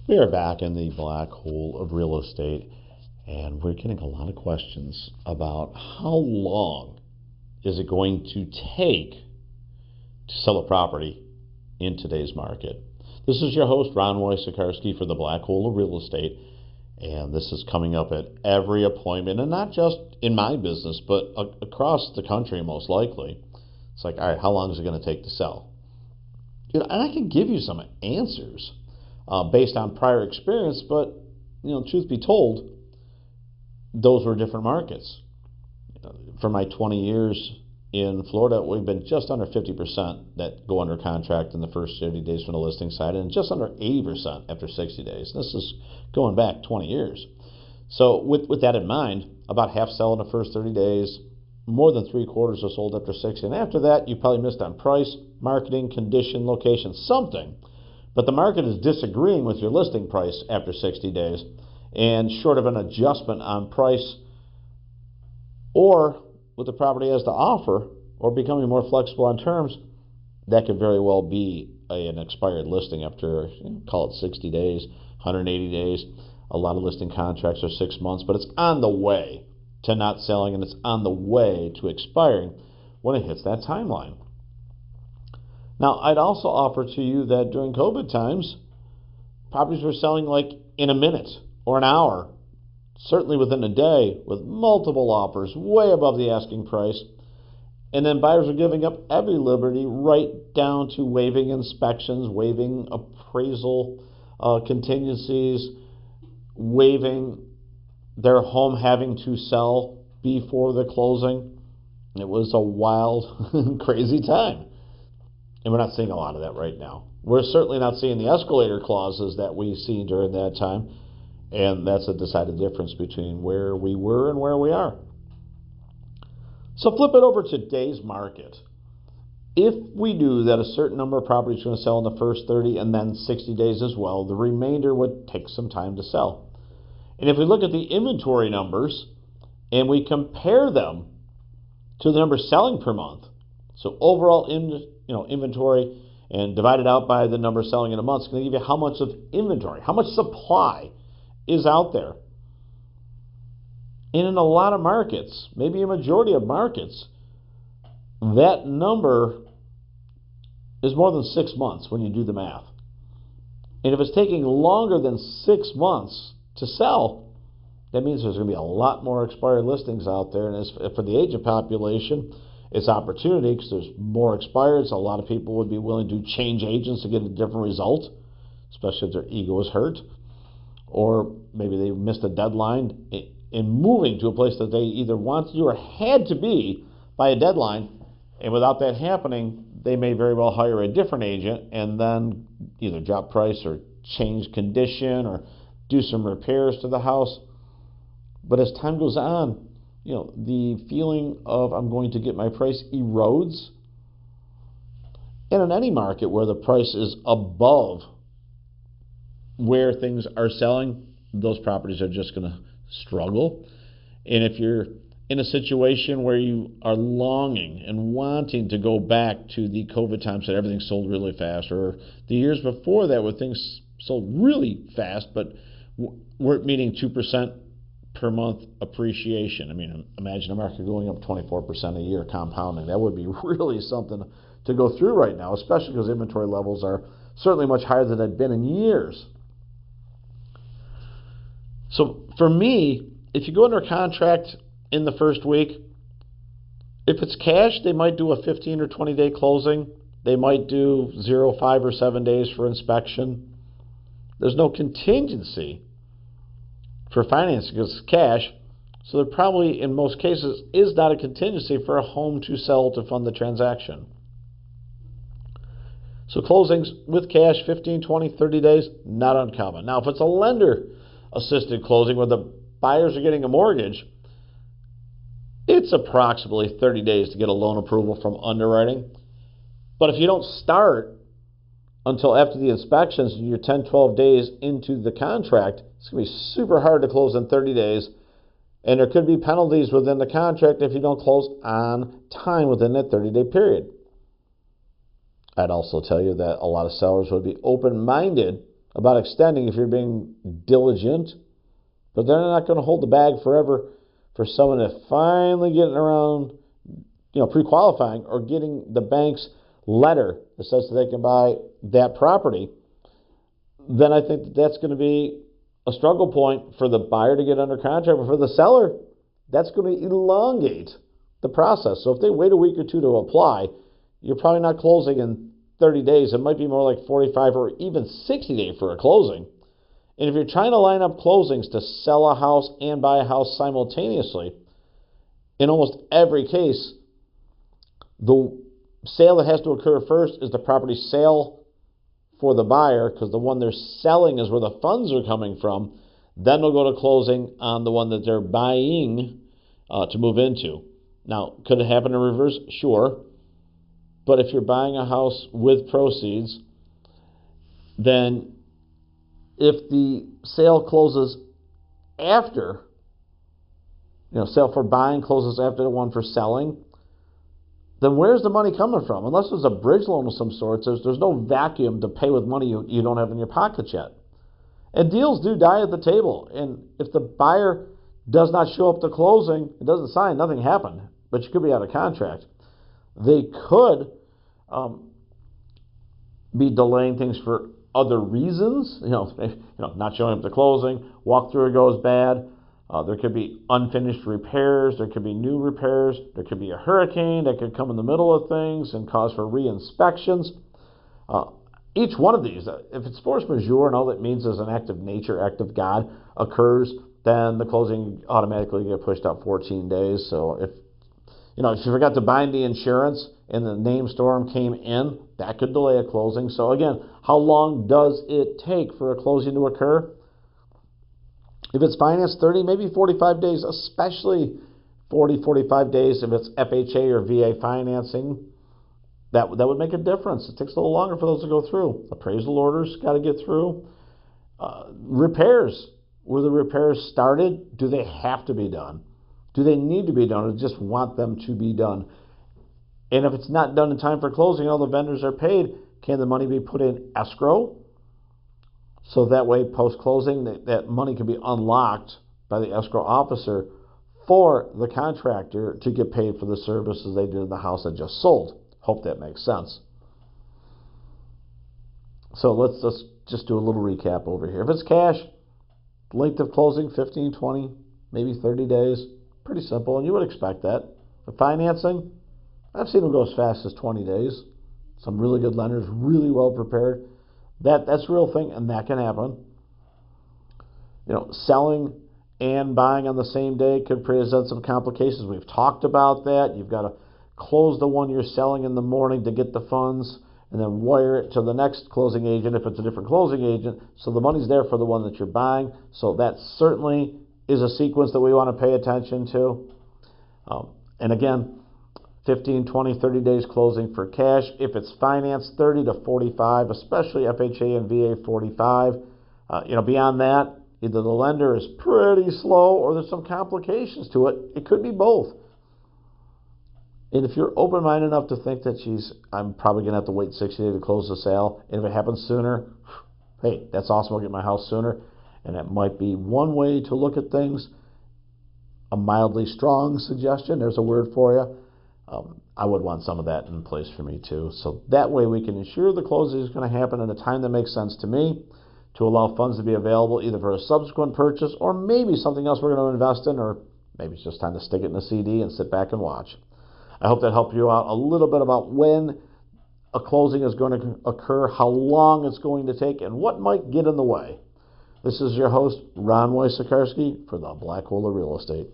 We are back in the black hole of real estate, and we're getting a lot of questions about how long is it going to take to sell a property in today's market. This is your host, Ron Wojciechowski, for the black hole of real estate, and this is coming up at every appointment, and not just in my business, but across the country most likely. It's like, all right, how long is it going to take to sell? And I can give you some answers based on prior experience, but truth be told, those were different markets. For my 20 years in Florida, we've been just under 50% that go under contract in the first 30 days from the listing side, and just under 80% after 60 days. This is going back 20 years. So with that in mind, about half sell in the first 30 days, more than 3/4 are sold after 60. And after that, you probably missed on price, marketing, condition, location, something. But the market is disagreeing with your listing price after 60 days, and short of an adjustment on price or what the property has to offer, or becoming more flexible on terms, that could very well be an expired listing after, call it 60 days, 180 days. A lot of listing contracts are 6 months, but it's on the way to not selling, and it's on the way to expiring when it hits that timeline. Now, I'd also offer to you that during COVID times, properties were selling like in a minute or an hour, certainly within a day, with multiple offers way above the asking price. And then buyers are giving up every liberty, right down to waiving inspections, waiving appraisal contingencies, waiving their home having to sell before the closing. It was a wild, crazy time. And we're not seeing a lot of that right now. We're certainly not seeing the escalator clauses that we see during that time. And that's a decided difference between where we were and where we are. So flip it over to today's market. If we knew that a certain number of properties are going to sell in the first 30 and then 60 days as well, the remainder would take some time to sell. And if we look at the inventory numbers and we compare them to the number selling per month, so overall inventory and divided out by the number selling in a month, it's going to give you how much of inventory, how much supply is out there. And in a lot of markets, maybe a majority of markets, that number is more than 6 months when you do the math. And if it's taking longer than 6 months to sell, that means there's going to be a lot more expired listings out there. And as for the agent population, it's opportunity because there's more expireds. A lot of people would be willing to change agents to get a different result, especially if their ego is hurt. Or maybe they missed a deadline in moving to a place that they either wanted to or had to be by a deadline. And without that happening, they may very well hire a different agent and then either drop price or change condition or do some repairs to the house. But as time goes on, the feeling of I'm going to get my price erodes. And in any market where the price is above where things are selling, those properties are just going to struggle. And if you're in a situation where you are longing and wanting to go back to the COVID times that everything sold really fast, or the years before that where things sold really fast but weren't meeting 2% per month appreciation. I mean, imagine a market going up 24% a year compounding. That would be really something to go through right now, especially because inventory levels are certainly much higher than they've been in years. So for me, if you go under contract in the first week, if it's cash, they might do a 15 or 20 day closing. They might do 0, 5, or 7 days for inspection. There's no contingency for financing because it's cash. So there probably, in most cases, is not a contingency for a home to sell to fund the transaction. So closings with cash, 15, 20, 30 days, not uncommon. Now, if it's a lender-assisted closing where the buyers are getting a mortgage, it's approximately 30 days to get a loan approval from underwriting. But if you don't start until after the inspections and you're 10, 12 days into the contract, it's going to be super hard to close in 30 days. And there could be penalties within the contract if you don't close on time within that 30-day period. I'd also tell you that a lot of sellers would be open-minded about extending if you're being diligent, but they're not going to hold the bag forever for someone to finally getting around, pre-qualifying or getting the bank's letter that says that they can buy that property. Then I think that's going to be a struggle point for the buyer to get under contract, but for the seller, that's going to elongate the process. So if they wait a week or two to apply, you're probably not closing in 30 days. It might be more like 45 or even 60 days for a closing. And if you're trying to line up closings to sell a house and buy a house simultaneously, in almost every case, the sale that has to occur first is the property sale for the buyer, because the one they're selling is where the funds are coming from. Then they'll go to closing on the one that they're buying to move into. Now, could it happen in reverse? Sure. But if you're buying a house with proceeds, then if the sale closes after, sale for buying closes after the one for selling, then where's the money coming from? Unless there's a bridge loan of some sort, there's no vacuum to pay with money you don't have in your pocket yet. And deals do die at the table. And if the buyer does not show up to closing, it doesn't sign, nothing happened. But you could be out of contract. They could be delaying things for other reasons. Not showing up to closing, walkthrough goes bad. There could be unfinished repairs. There could be new repairs. There could be a hurricane that could come in the middle of things and cause for re-inspections. Each one of these, if it's force majeure and all that means is an act of nature, act of God occurs, then the closing automatically get pushed out 14 days. So if you forgot to bind the insurance and the named storm came in, that could delay a closing. So again, how long does it take for a closing to occur? If it's financed, 30, maybe 45 days, especially 40, 45 days if it's FHA or VA financing. That would make a difference. It takes a little longer for those to go through. Appraisal orders got to get through. Repairs. Were the repairs started? Do they have to be done? Do they need to be done, or just want them to be done? And if it's not done in time for closing, all the vendors are paid, can the money be put in escrow? So that way, post-closing, that money can be unlocked by the escrow officer for the contractor to get paid for the services they did in the house that just sold. Hope that makes sense. So let's just do a little recap over here. If it's cash, length of closing, 15, 20, maybe 30 days. Pretty simple, and you would expect that. The financing, I've seen them go as fast as 20 days. Some really good lenders, really well prepared. That's a real thing, and that can happen. Selling and buying on the same day could present some complications. We've talked about that. You've got to close the one you're selling in the morning to get the funds, and then wire it to the next closing agent if it's a different closing agent. So the money's there for the one that you're buying. So that certainly is a sequence that we want to pay attention to. And again, 15, 20, 30 days closing for cash. If it's financed, 30 to 45, especially FHA and VA 45. Beyond that, either the lender is pretty slow or there's some complications to it. It could be both. And if you're open-minded enough to think that, I'm probably going to have to wait 60 days to close the sale, and if it happens sooner, hey, that's awesome, I'll get my house sooner. And that might be one way to look at things. A mildly strong suggestion, there's a word for you. I would want some of that in place for me too. So that way we can ensure the closing is going to happen in a time that makes sense to me, to allow funds to be available either for a subsequent purchase or maybe something else we're going to invest in, or maybe it's just time to stick it in a CD and sit back and watch. I hope that helped you out a little bit about when a closing is going to occur, how long it's going to take, and what might get in the way. This is your host, Ron Wojciechowski, for the Black Hole of Real Estate.